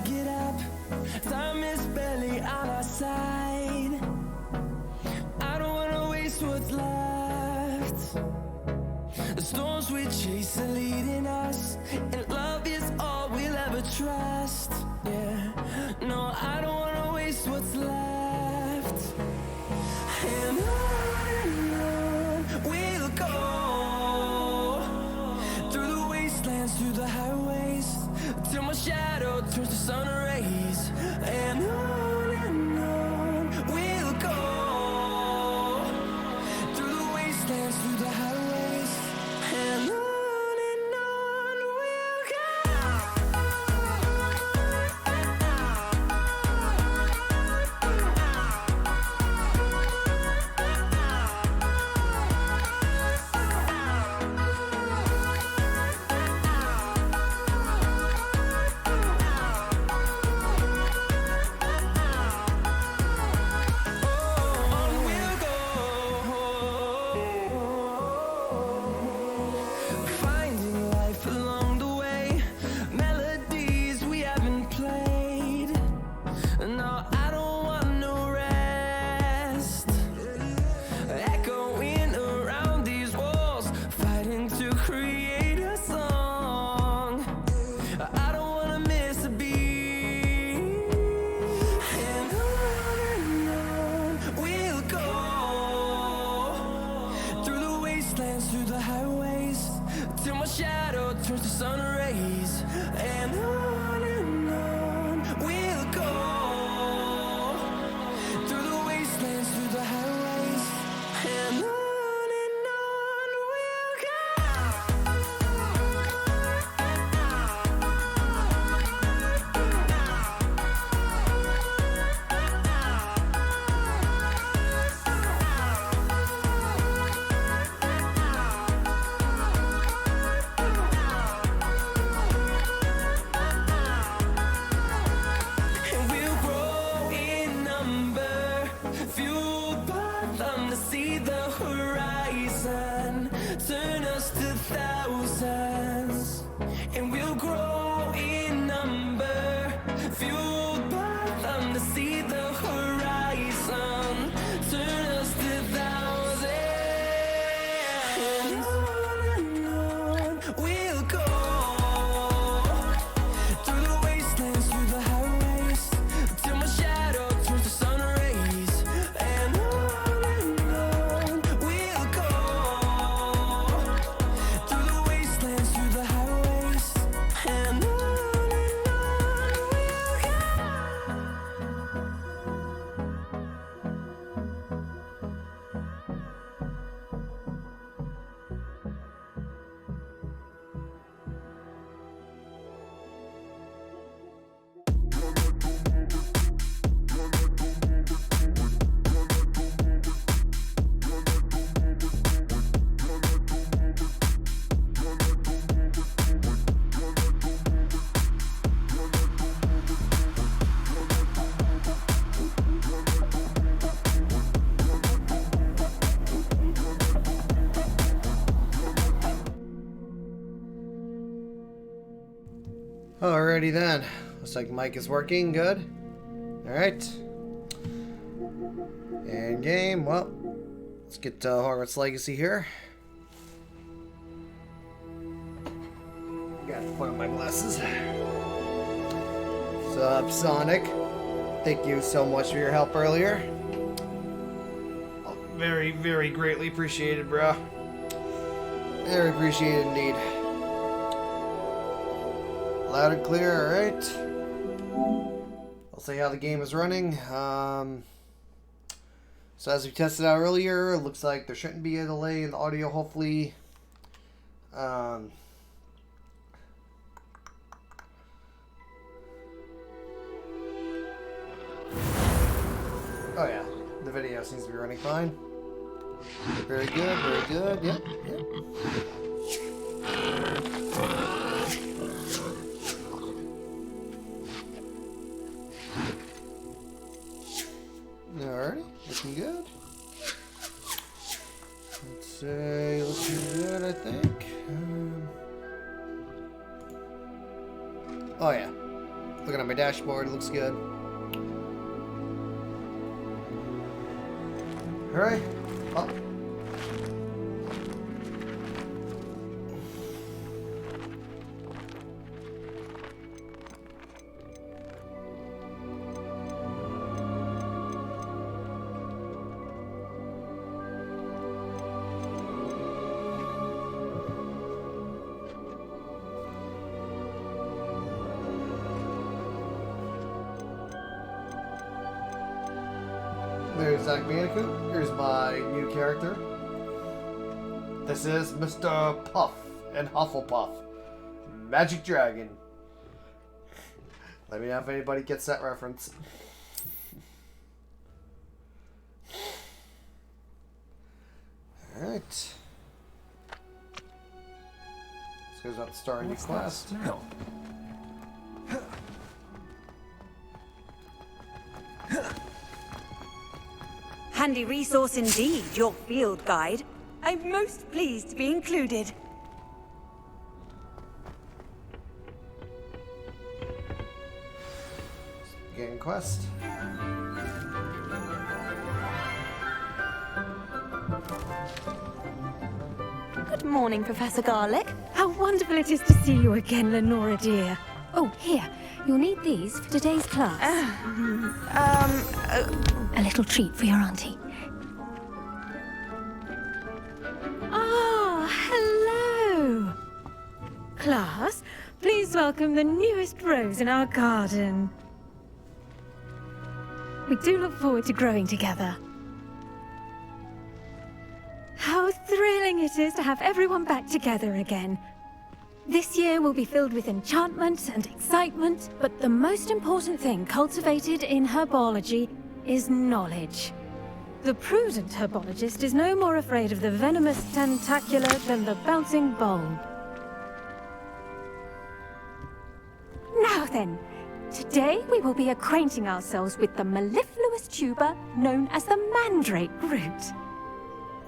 I get up, time is barely on our side. I don't wanna waste what's left. The storms we chase are leading us, and love is all we'll ever trust. Yeah, no, I don't wanna waste what's left. And on we'll go, through the wastelands, through the highways, till my shadow turns to sun rays. And on we'll go, through the wastelands, through the highways, and on we'll through the highways, till my shadow turns to sun rays. And on we'll go, through the wastelands, through the highways, and on we'll go. See the horizon, turn us to thousands, and we'll grow in number, fueled by them to see the horizon, turn us to thousands, and on we'll go, through the wastelands, through the highways, till my shadow turns to sun rays. And Alrighty then. Looks like mic is working. Good. Alright. And game. Well, let's get Hogwarts Legacy here. Gotta put on my glasses. What's up, Sonic? Thank you so much for your help earlier. Very, very greatly appreciated, bro. Very appreciated indeed. Loud and clear, alright. I'll say how the game is running. So as we tested out earlier, it looks like there shouldn't be a delay in the audio, hopefully. Oh yeah, the video seems to be running fine. Very good, very good, yep, yep. Alrighty, looking good. Let's say looking good, I think. Oh yeah, Looking at my dashboard, it looks good. Alright. Up. There's Zack Bandicoot. Here's my new character. This is Mr. Puff and Hufflepuff. Magic Dragon. Let me know if anybody gets that reference. Alright. This goes out to start a new quest. Now. Handy resource indeed, your field guide. I'm most pleased to be included. Beginning quest. Good morning, Professor Garlick. How wonderful it is to see you again, Lenora dear. Oh, here. You'll need these for today's class. A little treat for your auntie. Ah, hello. Class, please welcome the newest rose in our garden. We do look forward to growing together. How thrilling it is to have everyone back together again. This year will be filled with enchantment and excitement, but the most important thing cultivated in herbology is knowledge. The prudent herbologist is no more afraid of the venomous tentacular than the bouncing bulb. Now then, today we will be acquainting ourselves with the mellifluous tuber known as the mandrake root.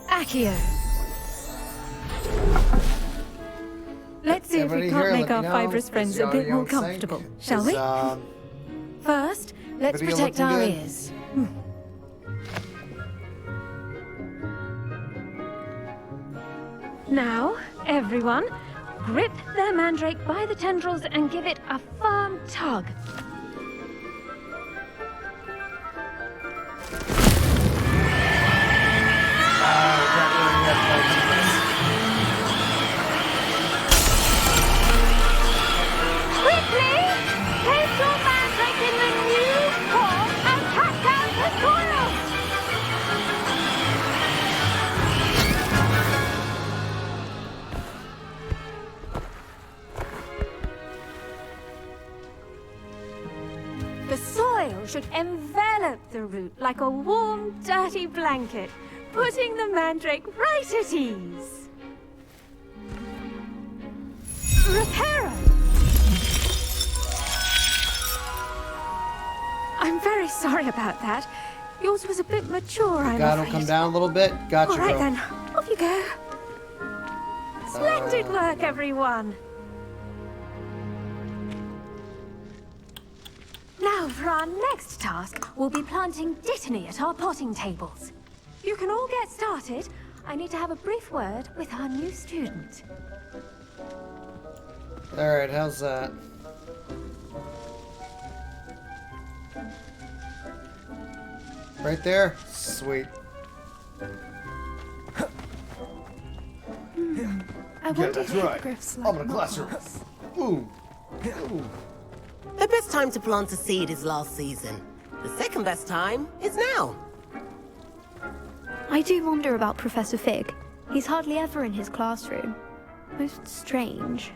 Accio. Let's see if we can't make our fibrous friends a bit more comfortable, shall we? First, let's protect our ears. Now, everyone, grip their mandrake by the tendrils and give it a firm tug. Quickly! Place your mandrake in the new form and cut down the coils! The soil should envelop the root like a warm, dirty blanket, putting the mandrake right at ease. Reparo! I'm very sorry about that. Yours was a bit mature, I'm God will afraid. come down a little bit. Gotcha, All right girl. then, off you go. Splendid work, everyone. Now for our next task, we'll be planting Dittany at our potting tables. You can all get started. I need to have a brief word with our new student. Alright, how's that? Right there? Sweet. I wonder if hippogriffs like I'm in a classroom. Boom. Boom. The best time to plant a seed is last season. The second best time is now. I do wonder about Professor Fig. He's hardly ever in his classroom. Most strange.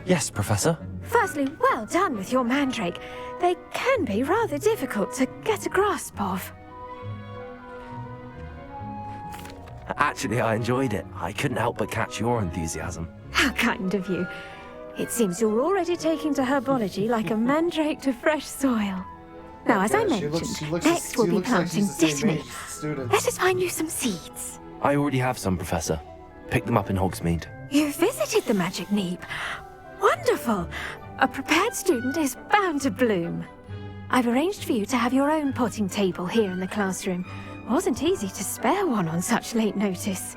Yes, Professor. Firstly, well done with your mandrake. They can be rather difficult to get a grasp of. Actually, I enjoyed it. I couldn't help but catch your enthusiasm. How kind of you. It seems you're already taking to herbology like a mandrake to fresh soil. Now, as I Yeah, mentioned, next we'll be planting Dittany. Let us find you some seeds. I already have some, Professor. Pick them up in Hogsmeade. You visited the Magic Neep. Wonderful! A prepared student is bound to bloom. I've arranged for you to have your own potting table here in the classroom. Wasn't easy to spare one on such late notice.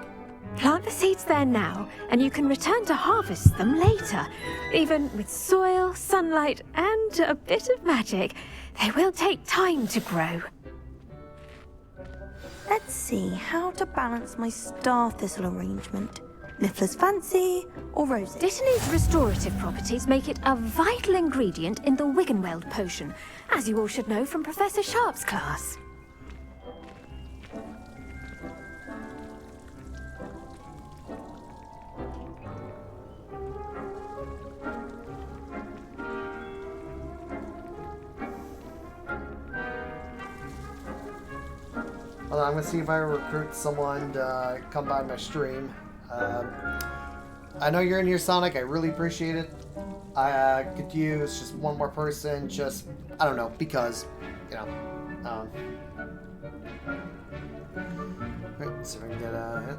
Plant the seeds there now, and you can return to harvest them later. Even with soil, sunlight, and a bit of magic, they will take time to grow. Let's see how to balance my star thistle arrangement. Niffler's fancy or rosy? Dittany's restorative properties make it a vital ingredient in the Wiggenweld potion, as you all should know from Professor Sharp's class. Hold on, I'm gonna see if I recruit someone to come by my stream. I know you're in here, Sonic. I really appreciate it. I could use just one more person. Just, I don't know, because, you know. Let's see if I can get a hit.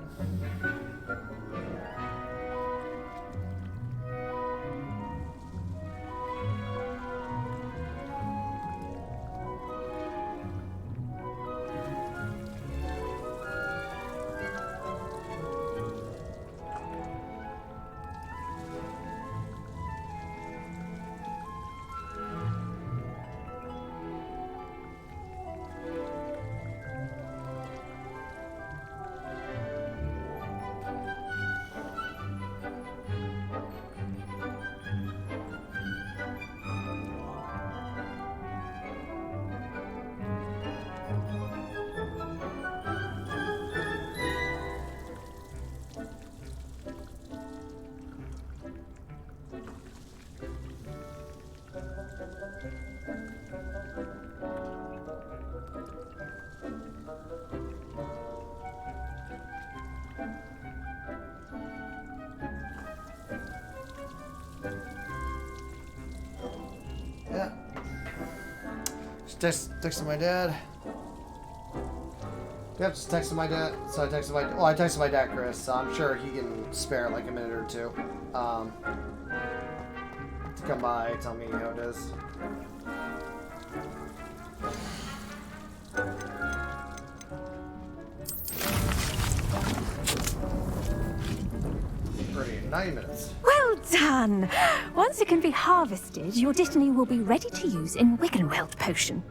Yeah. Just texted my dad. Yep, just texted my dad. So I texted my dad, Chris. So I'm sure he can spare like a minute or two. To come by, tell me how it is. Ready in 9 minutes. Well done! Once it can be harvested, your Dittany will be ready to use in Wiggenweld potion.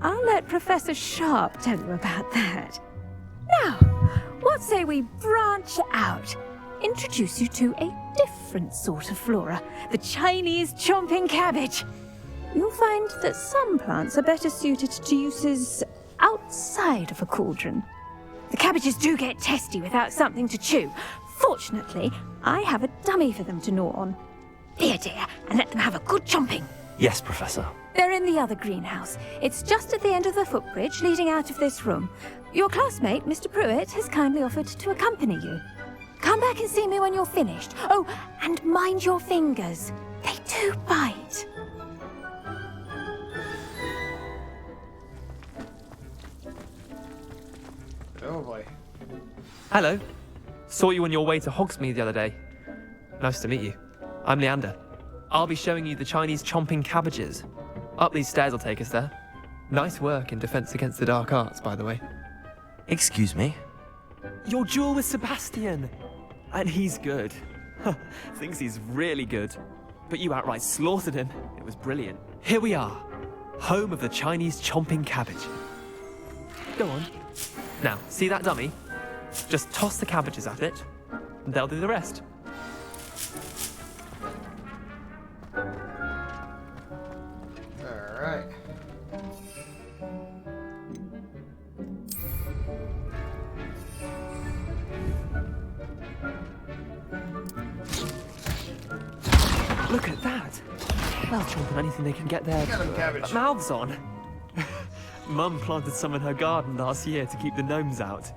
I'll let Professor Sharp tell you about that. Now, what say we branch out? Introduce you to a different sort of flora, the Chinese chomping cabbage. You'll find that some plants are better suited to uses outside of a cauldron. The cabbages do get testy without something to chew. Fortunately, I have a dummy for them to gnaw on. Here, dear, and let them have a good chomping. Yes, Professor. They're in the other greenhouse. It's just at the end of the footbridge leading out of this room. Your classmate, Mr. Pruitt, has kindly offered to accompany you. Come back and see me when you're finished. Oh, and mind your fingers. They do bite. Oh boy. Hello. Saw you on your way to Hogsmeade the other day. Nice to meet you. I'm Leander. I'll be showing you the Chinese chomping cabbages. Up these stairs will take us there. Nice work in Defense Against the Dark Arts, by the way. Excuse me? Your duel with Sebastian! And he's good. Thinks he's really good. But you outright slaughtered him. It was brilliant. Here we are. Home of the Chinese chomping cabbage. Go on. Now, see that dummy? Just toss the cabbages at it, and they'll do the rest. Alright. Look at that! They'll chomp on anything they can get their Get 'em, cabbage. mouths on. Mum planted some in her garden last year to keep the gnomes out.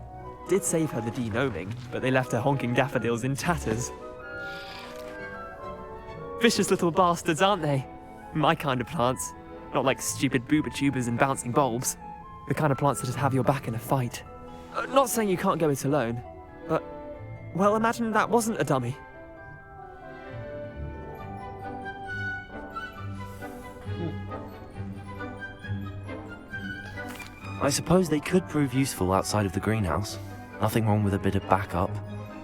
Did save her the de-gnoming, but they left her honking daffodils in tatters. Vicious little bastards, aren't they? My kind of plants. Not like stupid booba tubers and bouncing bulbs. The kind of plants that just have your back in a fight. Not saying you can't go it alone, but, well, imagine that wasn't a dummy. I suppose they could prove useful outside of the greenhouse. Nothing wrong with a bit of backup,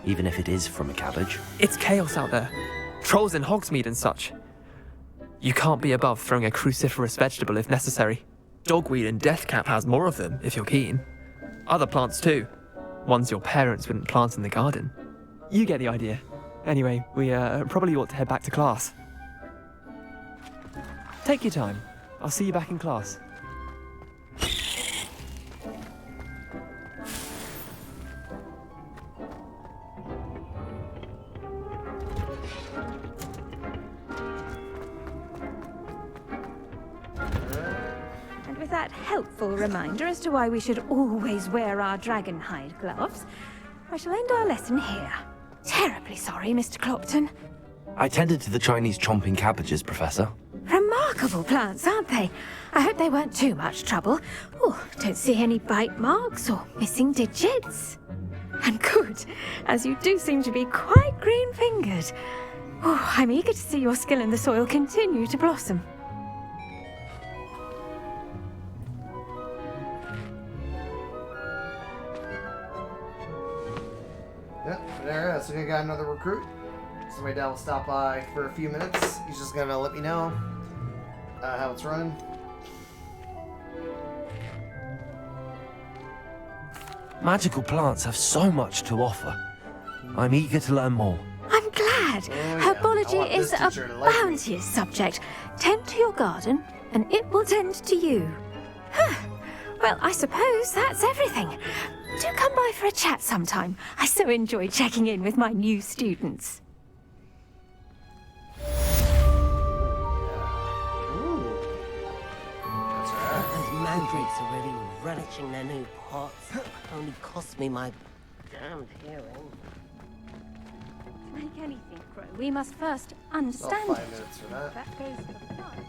even if it is from a cabbage. It's chaos out there. Trolls in Hogsmeade and such. You can't be above throwing a cruciferous vegetable if necessary. Dogweed and deathcap has more of them, if you're keen. Other plants too. Ones your parents wouldn't plant in the garden. You get the idea. Anyway, we probably ought to head back to class. Take your time. I'll see you back in class. That helpful reminder as to why we should always wear our dragonhide gloves, I shall end our lesson here. Terribly sorry, Mr. Clopton. I tended to the Chinese chomping cabbages, Professor. Remarkable plants, aren't they? I hope they weren't too much trouble. Oh, don't see any bite marks or missing digits. And good, as you do seem to be quite green-fingered. Oh, I'm eager to see your skill in the soil continue to blossom. Yep, there it is. So we got another recruit. So my dad will stop by for a few minutes. He's just gonna let me know how it's running. Magical plants have so much to offer. I'm eager to learn more. I'm glad. Oh, yeah. I Herbology want is this a teacher to like me. bounteous subject. Tend to your garden, and it will tend to you. Well, I suppose that's everything. Do come by for a chat sometime. I so enjoy checking in with my new students. Those mandrakes are really relishing their new pots. Only cost me my damned hearing. To make anything grow, we must first About understand 5 it. minutes for that. That goes for the plant.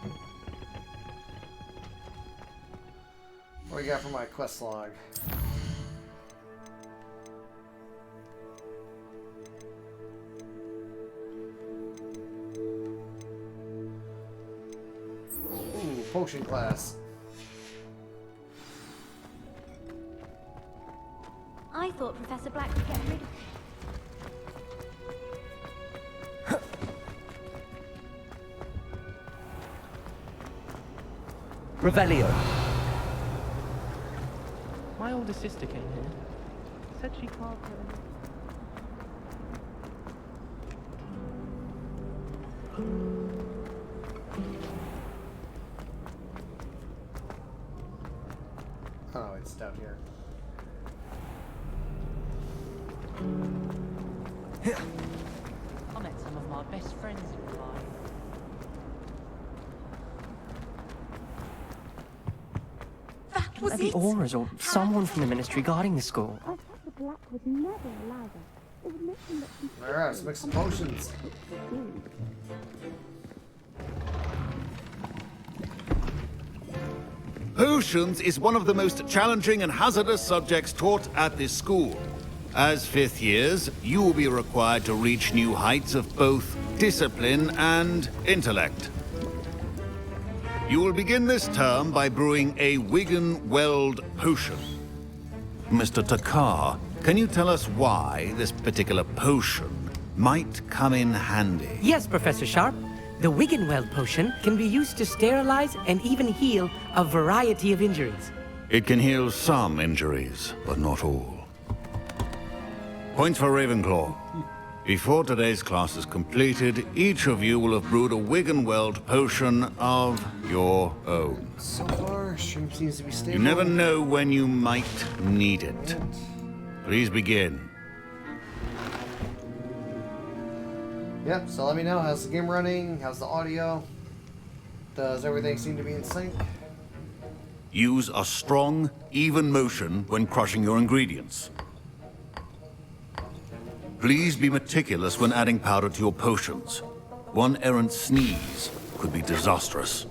What do you got for my quest log? Ooh, potion class. I thought Professor Black would get rid of Revelio. My older sister came here. Said she can't. Oh, it's down here. I met some of my best friends in life. That was Maybe it. Auras or someone from the ministry guarding the school. Alright, let's mix some potions. Potions is one of the most challenging and hazardous subjects taught at this school. As fifth years, you will be required to reach new heights of both discipline and intellect. You will begin this term by brewing a Wigan-Weld potion. Mr. Takar, can you tell us why this particular potion might come in handy? Yes, Professor Sharp. The Wigan-Weld potion can be used to sterilize and even heal a variety of injuries. It can heal some injuries, but not all. Points for Ravenclaw. Before today's class is completed, each of you will have brewed a Wigan-Weld potion of your own. So far, stream seems to be stable. You never know when you might need it. Please begin. Yep, so let me know. How's the game running? How's the audio? Does everything seem to be in sync? Use a strong, even motion when crushing your ingredients. Please be meticulous when adding powder to your potions. One errant sneeze could be disastrous.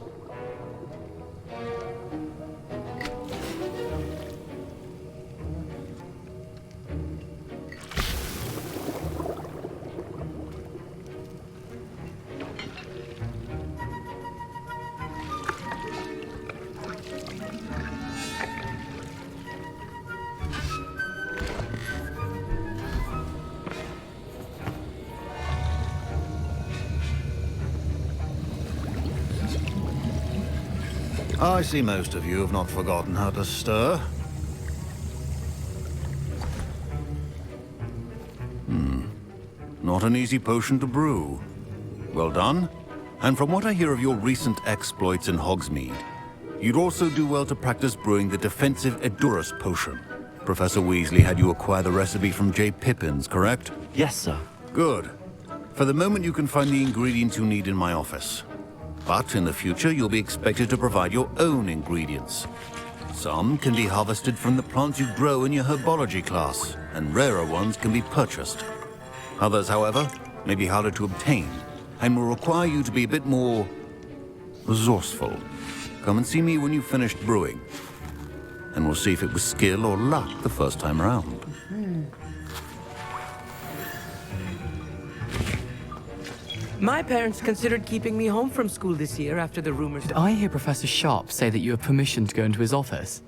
I see most of you have not forgotten how to stir. Not an easy potion to brew. Well done. And from what I hear of your recent exploits in Hogsmeade, you'd also do well to practice brewing the defensive Edurus potion. Professor Weasley had you acquire the recipe from J. Pippins, correct? Yes, sir. Good. For the moment, you can find the ingredients you need in my office. But in the future, you'll be expected to provide your own ingredients. Some can be harvested from the plants you grow in your herbology class, and rarer ones can be purchased. Others, however, may be harder to obtain, and will require you to be a bit more resourceful. Come and see me when you've finished brewing, and we'll see if it was skill or luck the first time around. My parents considered keeping me home from school this year after the rumors. Did I hear Professor Sharp say that you have permission to go into his office?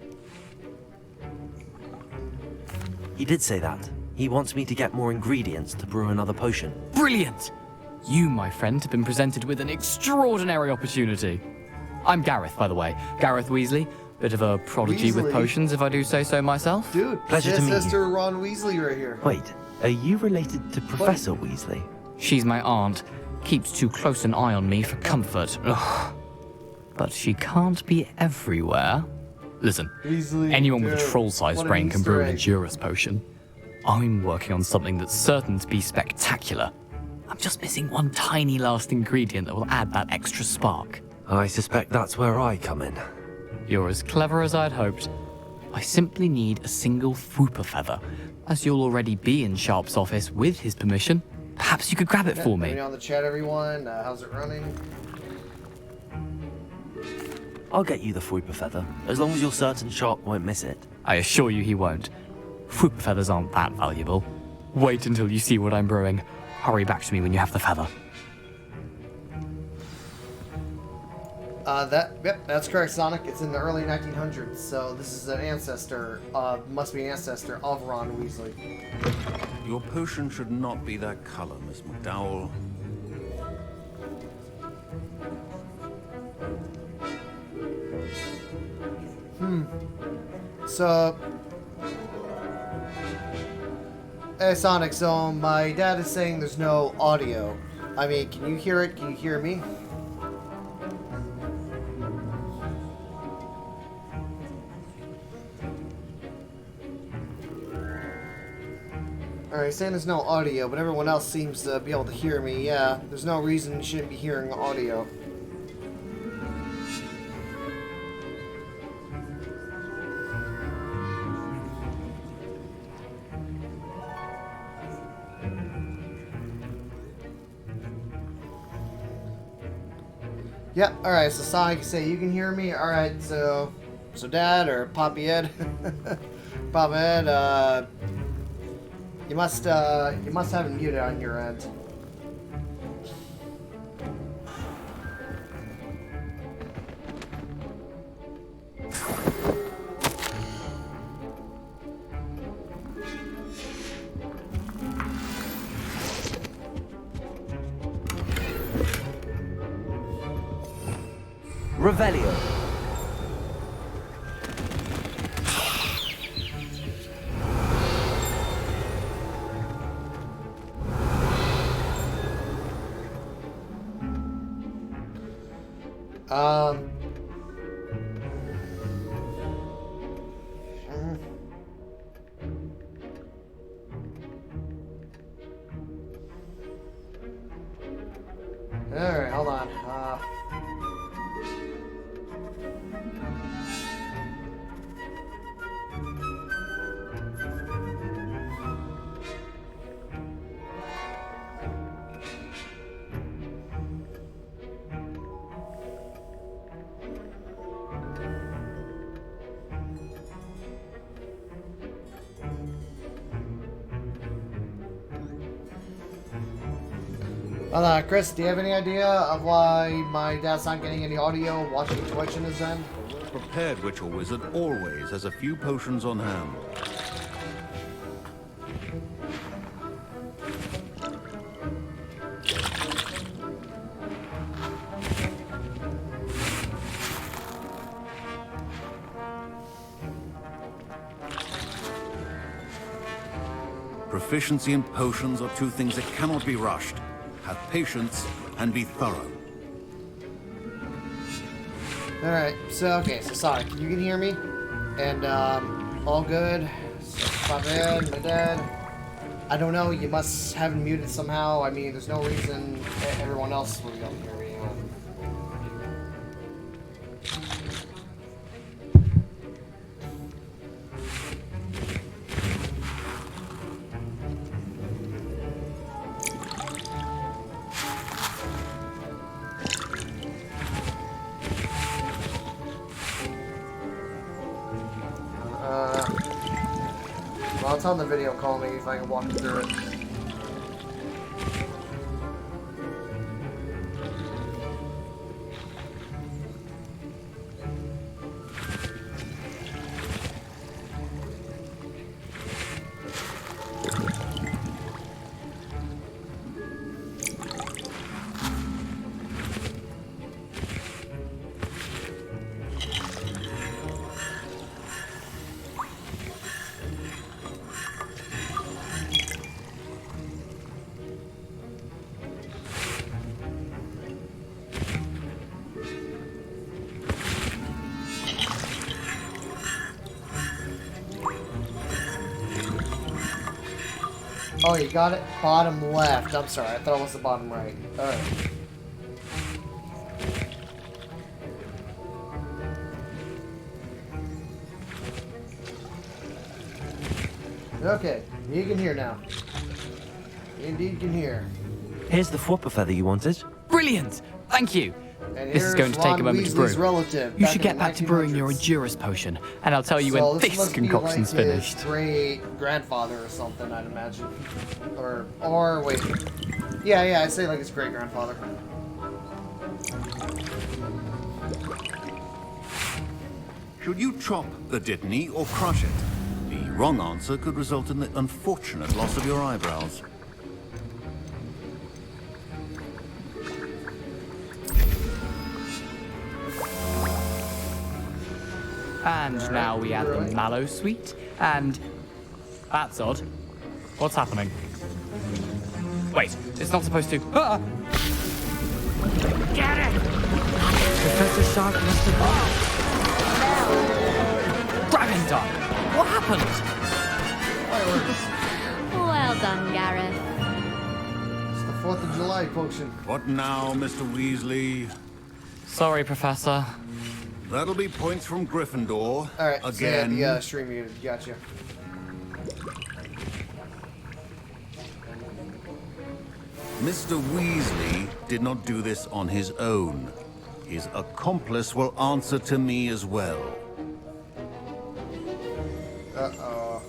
He did say that. He wants me to get more ingredients to brew another potion. Brilliant! You, my friend, have been presented with an extraordinary opportunity. I'm Gareth, by the way. Gareth Weasley. Bit of a prodigy with potions, if I do say so myself. Dude, Pleasure to meet you. Sister Ron Weasley right here. Wait, are you related to Professor Weasley? She's my aunt. Keeps too close an eye on me for comfort. Ugh. But she can't be everywhere. Listen, Weasley, anyone with a dude, troll-sized what an brain can Easter brew an egg. Edurus potion. I'm working on something that's certain to be spectacular. I'm just missing one tiny last ingredient that will add that extra spark. I suspect that's where I come in. You're as clever as I'd hoped. I simply need a single Fwooper feather. As you'll already be in Sharp's office with his permission, perhaps you could grab it for Let me. me know on the chat, everyone. How's it running? I'll get you the Fwooper feather, as long as you're certain Sharp won't miss it. I assure you he won't. Fwooper feathers aren't that valuable. Wait until you see what I'm brewing. Hurry back to me when you have the feather. Yep, that's correct, Sonic. It's in the early 1900s, so this is an ancestor, must be an ancestor of Ron Weasley. Your potion should not be that color, Miss McDowell. So, hey Sonic, so my dad is saying there's no audio. I mean, can you hear it? Can you hear me? Alright, he's saying there's no audio, but everyone else seems to be able to hear me. Yeah, there's no reason you shouldn't be hearing audio. Yep, alright, so Sonic, say you can hear me? Alright, so Dad or Poppy Ed? Papa Ed, you must have it muted on your end. Revelio. Alright, hold on. Hold on, Chris, do you have any idea of why my dad's not getting any audio watching Twitch in his end? Prepared Witcher Wizard always has a few potions on hand. Proficiency and potions are two things that cannot be rushed. Have patience and be thorough. Alright, so sorry, you can hear me? And, all good? So, pop in, my dad. I don't know, you must have him muted somehow. I mean, there's no reason everyone else would be able to hear me. Well, it's on the video call, maybe if I can walk through it. Oh, you got it? Bottom left. I'm sorry, I thought it was the bottom right. Alright. Okay, you can hear now. You indeed can hear. Here's the Fwooper feather you wanted. Brilliant! Thank you. And This is going to take a moment to brew. Relative, You should get back to brewing your Endurance potion, and I'll tell you when this concoction's finished. Great grandfather or something, I'd imagine. Or wait. Yeah, I'd say like his great grandfather. Should you chop the Dittany or crush it? The wrong answer could result in the unfortunate loss of your eyebrows. And now we add the mallow sweet, and... That's odd. What's happening? Wait, it's not supposed to... Ah! Get it! Professor Shark must have... Dragon Dog! What happened? Well done, Gareth. It's the 4th of July potion. What now, Mr. Weasley? Sorry, Professor. That'll be points from Gryffindor. Alright, again. So yeah, the stream muted. Gotcha. Mr. Weasley did not do this on his own. His accomplice will answer to me as well. Uh-oh.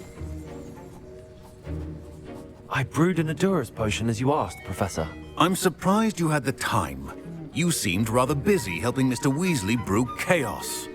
I brewed an Endurance potion as you asked, Professor. I'm surprised you had the time. You seemed rather busy helping Mr. Weasley brew chaos.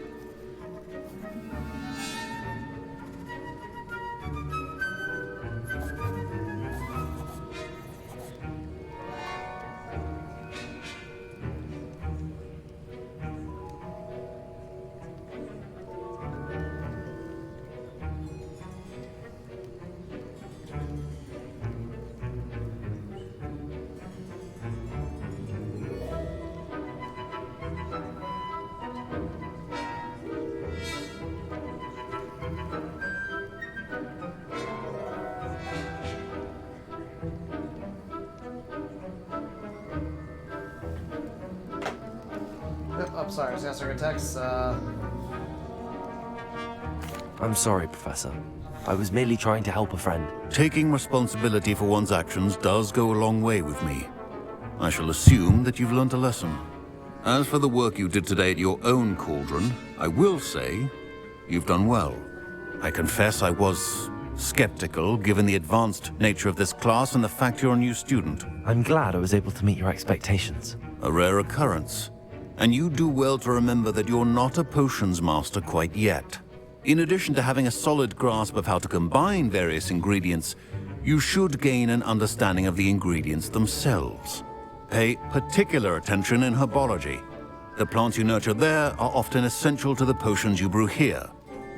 I'm sorry, I was answering a text. I'm sorry, Professor. I was merely trying to help a friend. Taking responsibility for one's actions does go a long way with me. I shall assume that you've learnt a lesson. As for the work you did today at your own cauldron, I will say you've done well. I confess I was skeptical, given the advanced nature of this class and the fact you're a new student. I'm glad I was able to meet your expectations. A rare occurrence. And you do well to remember that you're not a potions master quite yet. In addition to having a solid grasp of how to combine various ingredients, you should gain an understanding of the ingredients themselves. Pay particular attention in herbology. The plants you nurture there are often essential to the potions you brew here.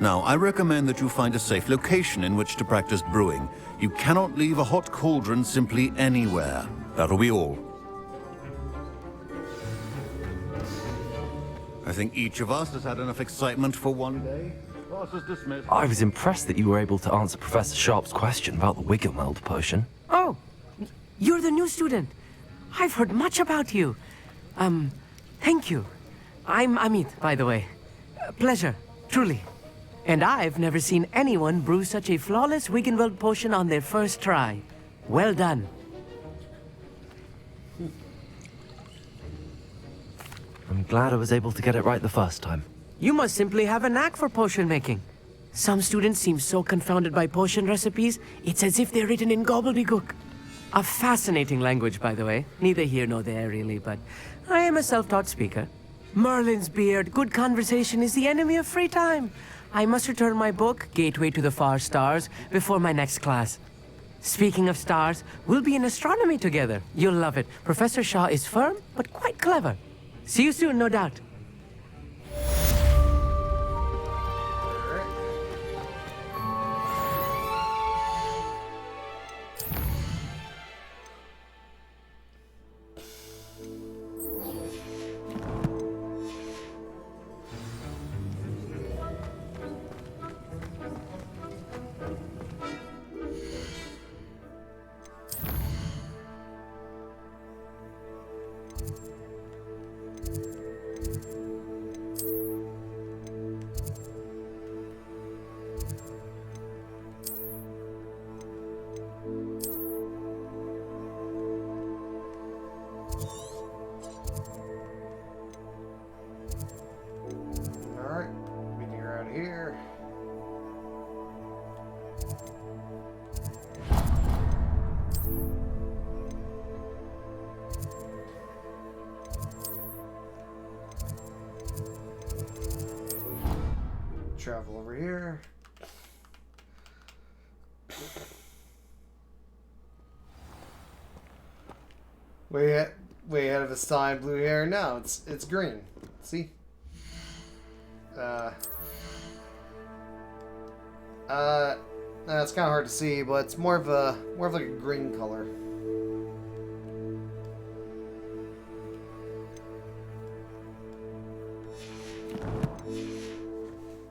Now, I recommend that you find a safe location in which to practice brewing. You cannot leave a hot cauldron simply anywhere. That'll be all. I think each of us has had enough excitement for one day. Class is dismissed. I was impressed that you were able to answer Professor Sharp's question about the Wiggenweld potion. Oh, you're the new student. I've heard much about you. Thank you. I'm Amit, by the way. Pleasure, truly. And I've never seen anyone brew such a flawless Wiggenweld potion on their first try. Well done. I'm glad I was able to get it right the first time. You must simply have a knack for potion making. Some students seem so confounded by potion recipes, it's as if they're written in gobbledygook. A fascinating language, by the way. Neither here nor there, really, but I am a self-taught speaker. Merlin's beard, good conversation is the enemy of free time. I must return my book, Gateway to the Far Stars, before my next class. Speaking of stars, we'll be in astronomy together. You'll love it. Professor Shah is firm, but quite clever. See you soon, no doubt. Travel over here. Way ahead of its time, blue hair. No, it's green. See? It's kind of hard to see, but it's more of like a green color.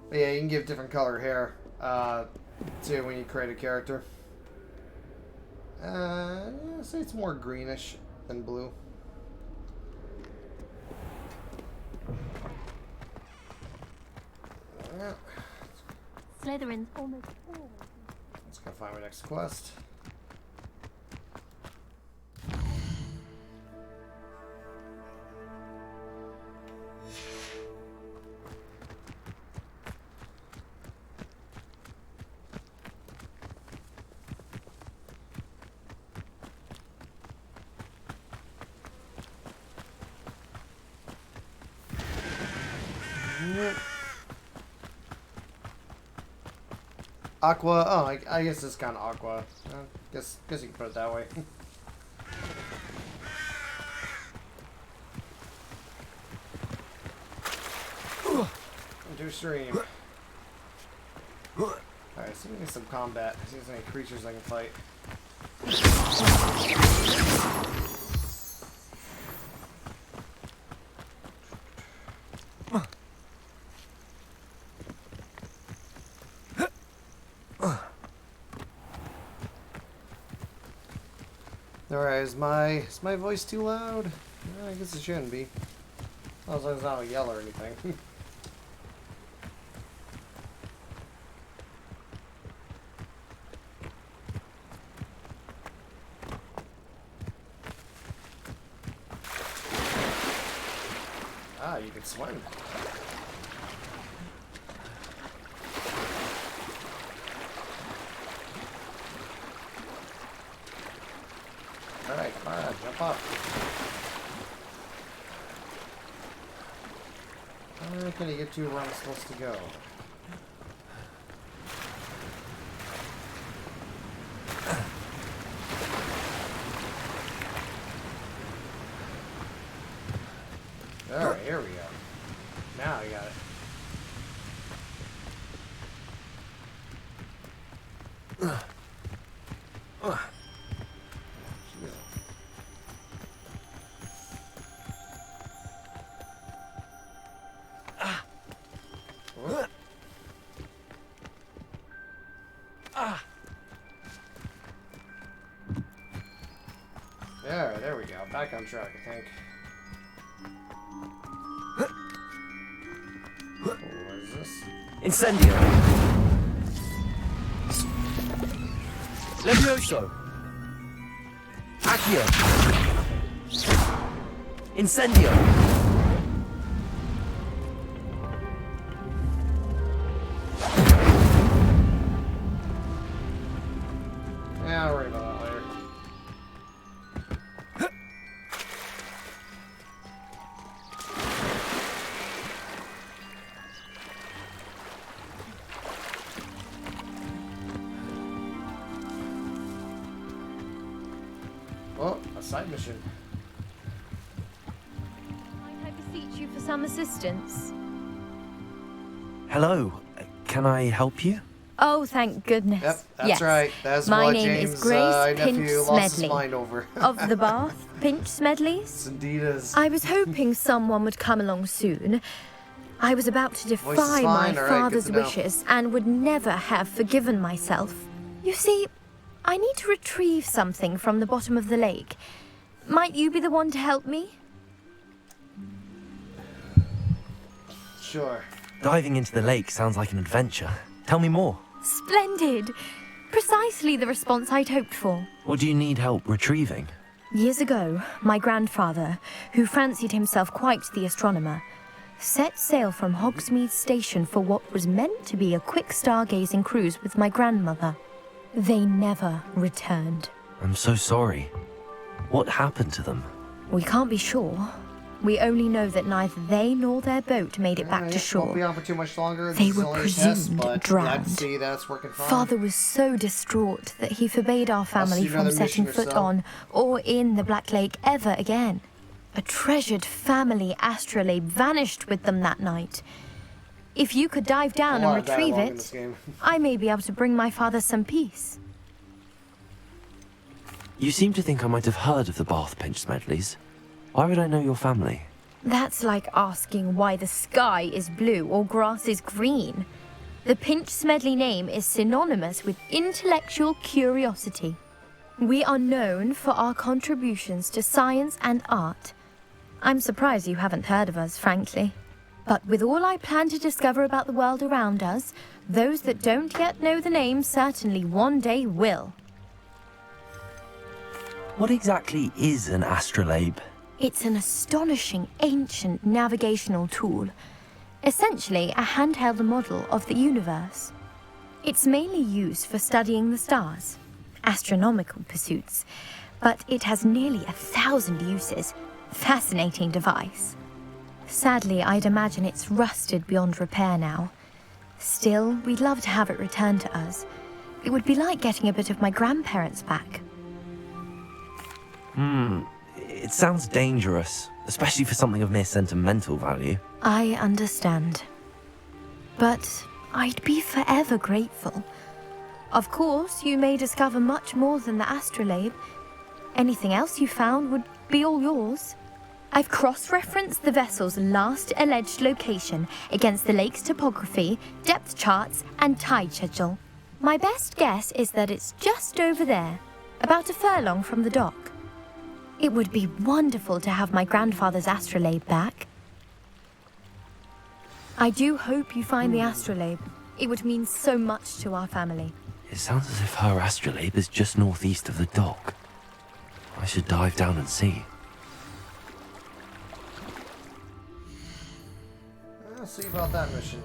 But yeah, you can give different color hair to when you create a character. I'd say it's more greenish than blue. Yeah. Slytherin's almost full. Let's go find my next quest. Aqua. Oh, I guess it's kind of aqua. Guess you can put it that way. Into stream. Alright, so we need some combat. See if there's any creatures I can fight. Alright, is my voice too loud? I guess it shouldn't be. As long as I don't yell or anything. Ah, you can swim. Alright, come on, jump up. Where can I get to where I'm supposed to go? Alright, here we go. Now I got it. There we go. Back on track, I think. What is this? Incendio! Levioso! Accio! Incendio! Yeah, I'll worry about that later. Oh, a side mission. Might I beseech you for some assistance? Hello, can I help you? Oh, thank goodness. Yep, that's yes. right. That's My what name James' is Grace nephew Pinch lost his Smedley. mind over. Of the Bath, Pinch Smedleys? Indeed is. I was hoping someone would come along soon. I was about to Voice is defy my fine, all right, father's good to know. wishes and would never have forgiven myself. You see, I need to retrieve something from the bottom of the lake. Might you be the one to help me? Sure. Diving into the lake sounds like an adventure. Tell me more. Splendid! Precisely the response I'd hoped for. What do you need help retrieving? Years ago, my grandfather, who fancied himself quite the astronomer, set sail from Hogsmeade Station for what was meant to be a quick stargazing cruise with my grandmother. They never returned. I'm so sorry. What happened to them? We can't be sure. We only know that neither they nor their boat made it back to Won't be shore. on for too much longer. They This is were only a test, presumed but drowned. glad to see that it's working fine. Father was so distraught that he forbade our family see from another setting mission or foot so. on or in the Black Lake ever again. A treasured family astrolabe vanished with them that night. If you could dive down A lot and of retrieve dialogue in this it, game. I may be able to bring my father some peace. You seem to think I might have heard of the Bath Pinch Smedleys. Why would I know your family? That's like asking why the sky is blue or grass is green. The Pinch Smedley name is synonymous with intellectual curiosity. We are known for our contributions to science and art. I'm surprised you haven't heard of us, frankly. But with all I plan to discover about the world around us, those that don't yet know the name certainly one day will. What exactly is an astrolabe? It's an astonishing ancient navigational tool. Essentially a handheld model of the universe. It's mainly used for studying the stars, astronomical pursuits, but it has nearly 1,000 uses. Fascinating device. Sadly, I'd imagine it's rusted beyond repair now. Still, we'd love to have it returned to us. It would be like getting a bit of my grandparents back. It sounds dangerous, especially for something of mere sentimental value. I understand. But I'd be forever grateful. Of course, you may discover much more than the astrolabe. Anything else you found would be all yours. I've cross-referenced the vessel's last alleged location against the lake's topography, depth charts, and tide schedule. My best guess is that it's just over there, about a furlong from the dock. It would be wonderful to have my grandfather's astrolabe back. I do hope you find the astrolabe. It would mean so much to our family. It sounds as if her astrolabe is just northeast of the dock. I should dive down and see. Let's see about that mission.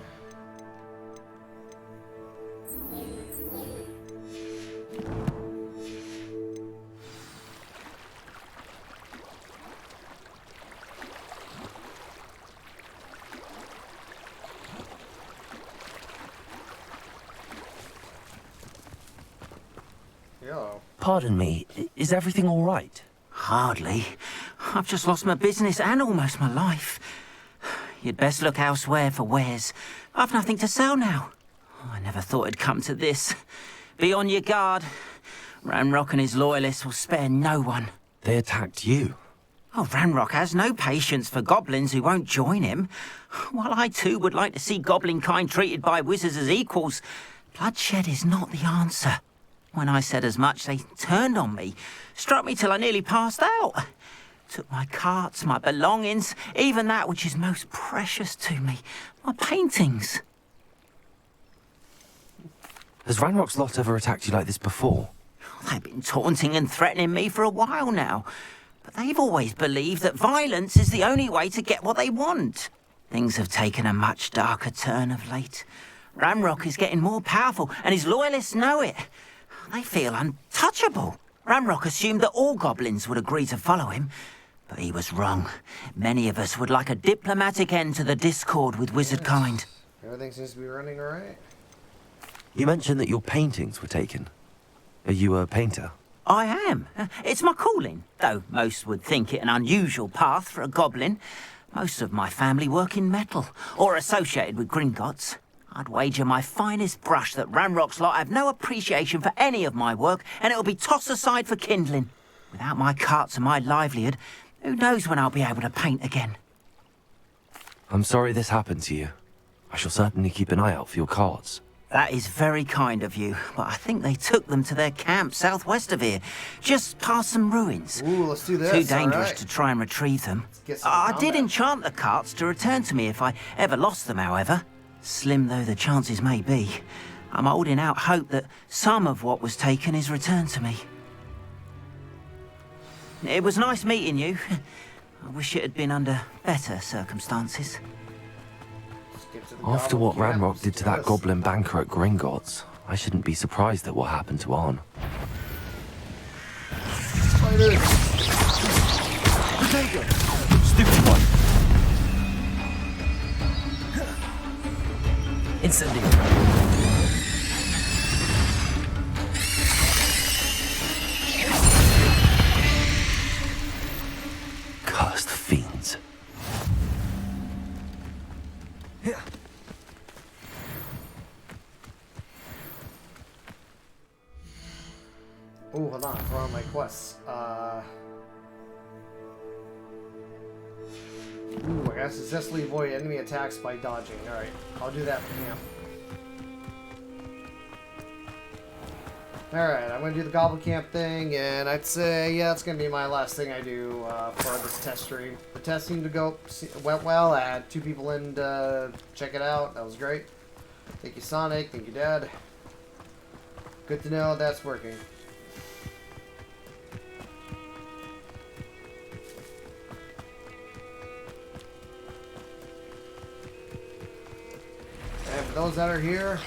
Yo. Pardon me, is everything all right? Hardly. I've just lost my business and almost my life. You'd best look elsewhere for wares. I've nothing to sell now. I never thought it'd come to this. Be on your guard. Ranrock and his loyalists will spare no one. They attacked you? Oh, Ranrock has no patience for goblins who won't join him. While I too would like to see goblin kind treated by wizards as equals, bloodshed is not the answer. When I said as much, they turned on me, struck me till I nearly passed out. Took my carts, my belongings, even that which is most precious to me, my paintings. Has Ranrock's lot ever attacked you like this before? They've been taunting and threatening me for a while now. But they've always believed that violence is the only way to get what they want. Things have taken a much darker turn of late. Ranrock is getting more powerful, and his loyalists know it. They feel untouchable. Ranrock assumed that all goblins would agree to follow him, but he was wrong. Many of us would like a diplomatic end to the discord with wizard kind. Everything seems to be running all right. You mentioned that your paintings were taken. Are you a painter? I am. It's my calling, though most would think it an unusual path for a goblin. Most of my family work in metal, or associated with Gringotts. I'd wager my finest brush that Ranrock's lot have no appreciation for any of my work, and it'll be tossed aside for kindling. Without my carts and my livelihood, who knows when I'll be able to paint again. I'm sorry this happened to you. I shall certainly keep an eye out for your carts. That is very kind of you, but I think they took them to their camp southwest of here, just past some ruins. Ooh, let's do this. Too dangerous right. to try and retrieve them. Get some I did combat. enchant the carts to return to me if I ever lost them, however. Slim though the chances may be, I'm holding out hope that some of what was taken is returned to me. It was nice meeting you. I wish it had been under better circumstances. After what Ranrock did to that Yes. goblin banker at Gringotts, I shouldn't be surprised at what happened to Arn. Spiders! Stupid one! Incendio. Cursed fiends. Oh, hold on. For all my quests. Ooh, I gotta successfully avoid enemy attacks by dodging. Alright, I'll do that for now. Alright, I'm gonna do the Goblin Camp thing, and I'd say, yeah, that's gonna be my last thing I do for this test stream. The test seemed to went well. I had 2 people in to check it out. That was great. Thank you, Sonic. Thank you, Dad. Good to know that's working. And for those that are here,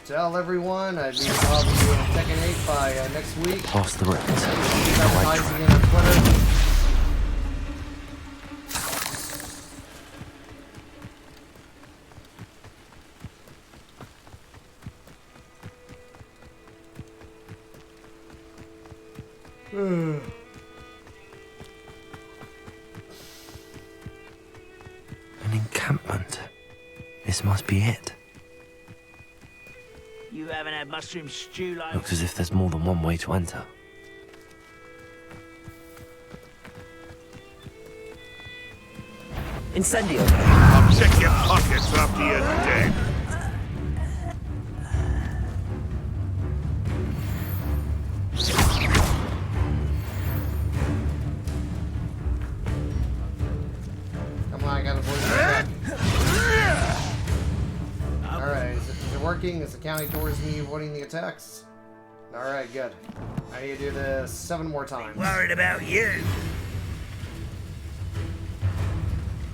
tell everyone I'll be probably doing Tekken 8 by next week. Past the rent. Advertising it on Twitter. An encampment. This must be it. You haven't had mushroom stew like... Looks as if there's more than one way to enter. Incendio. I'll check your pockets after you're dead. Come on, I gotta avoid that. Alright, is it working? Is it counting towards me avoiding the attacks? Alright, good. I need to do this 7 more times. Worried about you.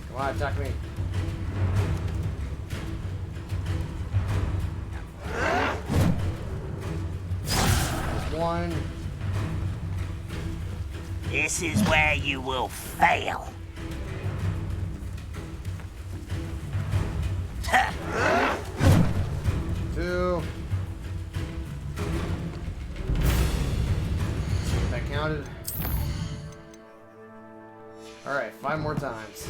Come on, attack me. There's 1. This is where you will fail. 2. That counted. Alright, 5 more times.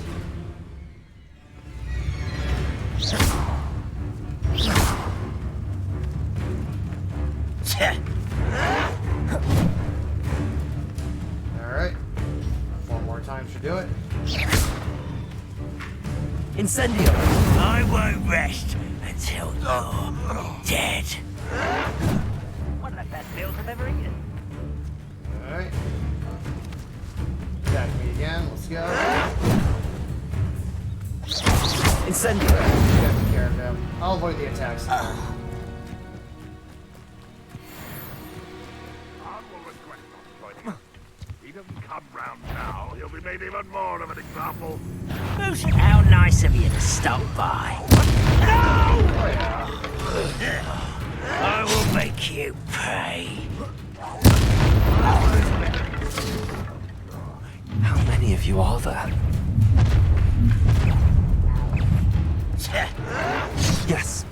Alright. Incendio! I won't rest until you're dead. One of the best meals I've ever eaten. Alright. Attack me again. Let's go. Incendio! Gotta take care of him. I'll avoid the attacks now. He doesn't come round now, he'll be made even more of an example. How nice of you to stop by. No! I will make you pay. How many of you are there? Yes.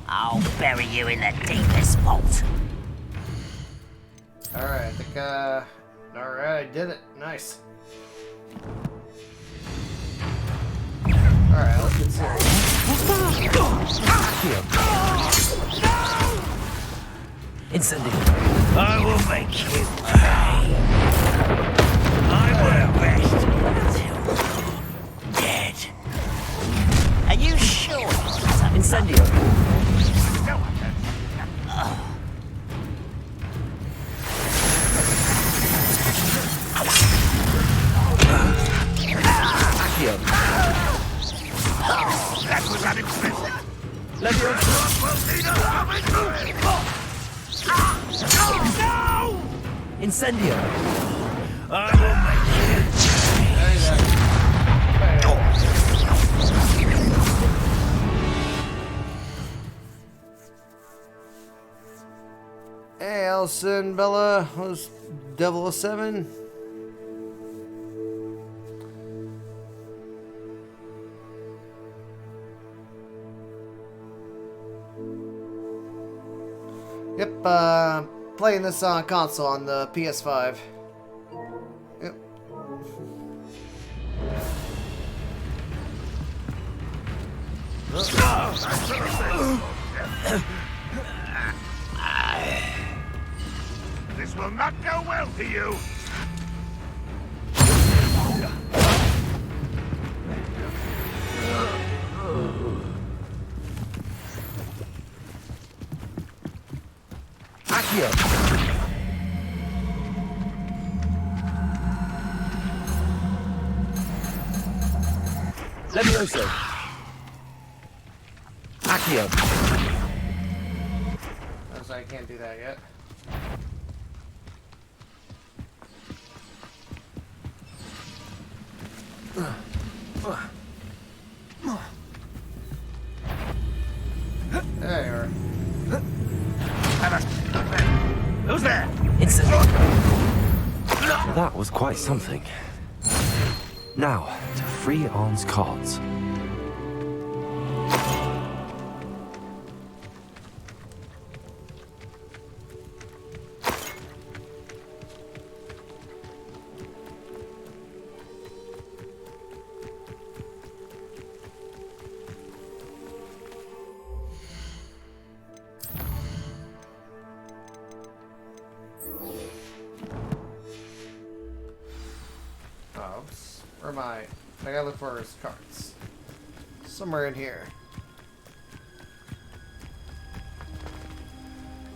I'll bury you in the deepest vault. Alright, I think, alright, I did it. Nice. Alright, let's get serious. Incendio! I will make you pay. I won't rest until you're dead. Are you sure? Incendio! That was unexpected. No! Incendio! I will make you. Hey, Allison, Bella, was 007? Yep, playing this on console on the PS5. Yep. This will not go well for you. Levioso! Accio! So I can't do that yet. There you are. Who's there? That was quite something. Now, to free Arn's cards. Where am I? I gotta look for his cards. Somewhere in here.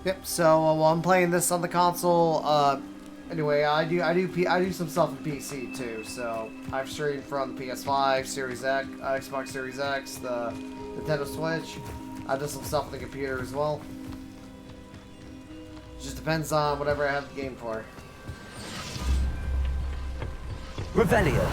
Yep. So while I'm playing this on the console, anyway, I do some stuff on PC too. So I've streamed from the PS5, Series X, Xbox Series X, the Nintendo Switch. I do some stuff on the computer as well. Just depends on whatever I have the game for. Revelio.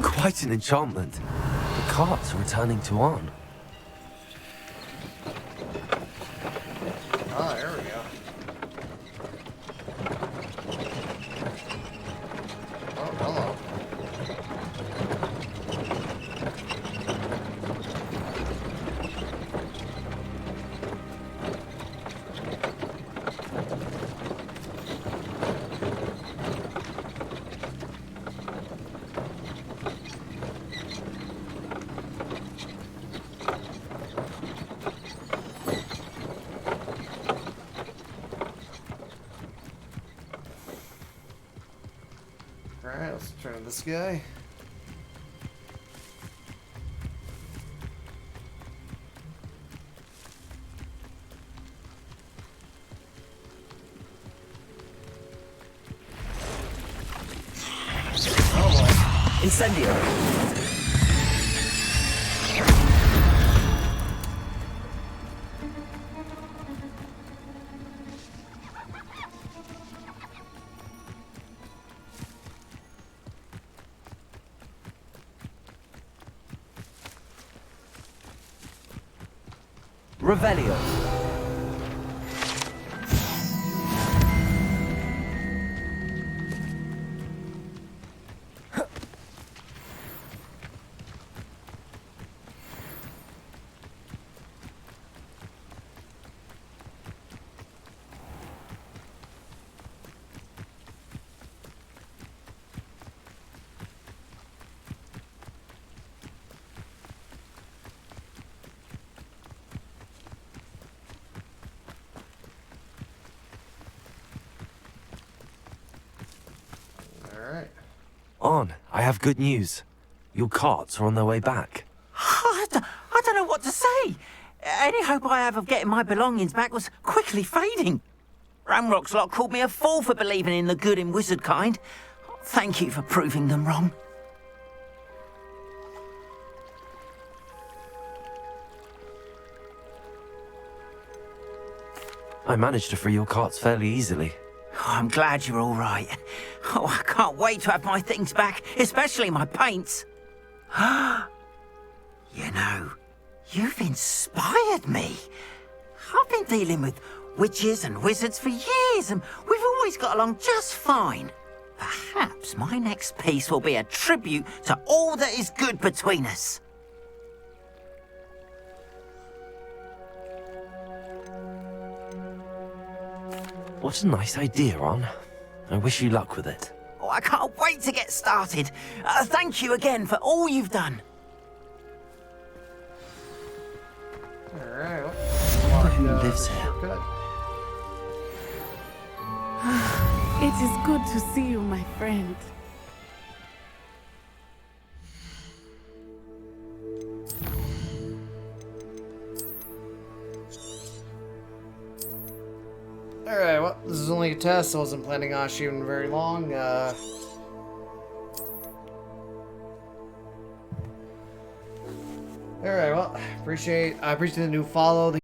Quite an enchantment. The cards are returning to Arn. Oh, there we go. Oh, hello. let's turn to this guy. Incendio. Revelio. On, I have good news. Your carts are on their way back. I don't know what to say. Any hope I have of getting my belongings back was quickly fading. Ramrock's lot called me a fool for believing in the good in wizard kind. Thank you for proving them wrong. I managed to free your carts fairly easily. I'm glad you're all right. Oh, I can't wait to have my things back, especially my paints. You know, you've inspired me. I've been dealing with witches and wizards for years, and we've always got along just fine. Perhaps my next piece will be a tribute to all that is good between us. What a nice idea, Ron. I wish you luck with it. Oh, I can't wait to get started. Thank you again for all you've done. Alright, Who lives here? It is good to see you, my friend. Alright, well, this is only a test. I wasn't planning on shooting very long. Alright, well, I appreciate the new follow.